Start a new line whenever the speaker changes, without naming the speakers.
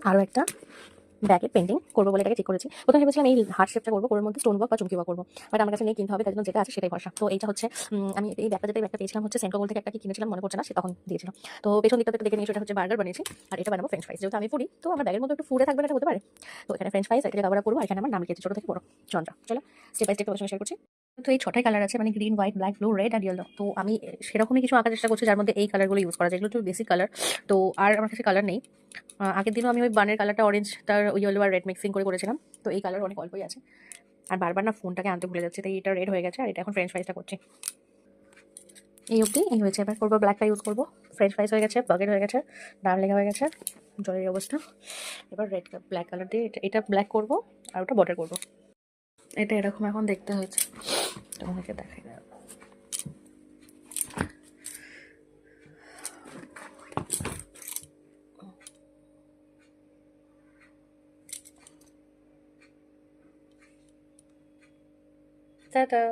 আরও একটা ব্যাকের পেন্টিং করবো বলে এটাকে ঠিক করেছি। প্রথমে ভেবেছিলাম এই হার্ট শেপটা করবো, কোনোর মধ্যে স্টোন ওয়ার্ক বা চুমকি ওয়ার্ক করবো, বাট আমার কাছে নেই, কিনতে হবে, তাই জন্য যেটা আছে সেটাই ভরসা। তো এইটা হচ্ছে আমি এই ব্যাগটা পেয়েছিলাম হচ্ছে সেন্ট্রোল থেকে, একটা কি কিনেছিলাম মনে পড়ছে না, সে তখন দিয়েছিল। তো পেছন দিকটা দেখে নিয়েছি, এটা হচ্ছে বার্গার বানিয়েছি, আর এটা বানাবো ফ্রেঞ্চ ফ্রাইস। যেহেতু আমি ফুডি, তো আমার ব্যাগের মধ্যে একটু ফুডে থাকবে না, এটা হতে পারে। তো এখানে ফ্রেঞ্চ ফ্রাইস এটাকে কভার করবো, এখানে আমার নাম লিখেছি ছোটো থেকে বড় চন্দ্রা। চলো স্টেপ বাই স্টেপ তোমার সঙ্গে শেয়ার করছি। তো এই 6টাই কালার আছে, মানে green, white, black, blue, red আর ইয়েলো। তো আমি সেরকমই কিছু আঁকার চেষ্টা করছি যার মধ্যে এই কালারগুলো ইউজ করা যায়, এগুলো একটু বেসিক কালার। তো আর আমার কাছে কালার নেই। আগের দিনও আমি ওই বানের কালারটা অরেঞ্জ তার ইয়েলো আর রেড মিক্সিং করে করেছিলাম, তো এই কালার অনেক অল্পই আছে। আর বারবার না ফোনটাকে আনতে ভুলে যাচ্ছে, তাই এটা রেড হয়ে গেছে, আর এটা এখন ফ্রেঞ্চ ফ্রাইসটা করছি। এই অবধি এই হয়েছে, এবার করবো ব্ল্যাকটা ইউজ করবো। ফ্রেঞ্চ ফ্রাইস হয়ে গেছে, বাগেট হয়ে গেছে, নাম লেখা হয়ে গেছে, জলের অবস্থা। এবার রেড ব্ল্যাক কালার দিয়ে এটা ব্ল্যাক করবো, আর ওটা বর্ডার করবো। এটা এরকম এখন দেখতে হয়েছে, তোমাকে দেখাই না। টাটা।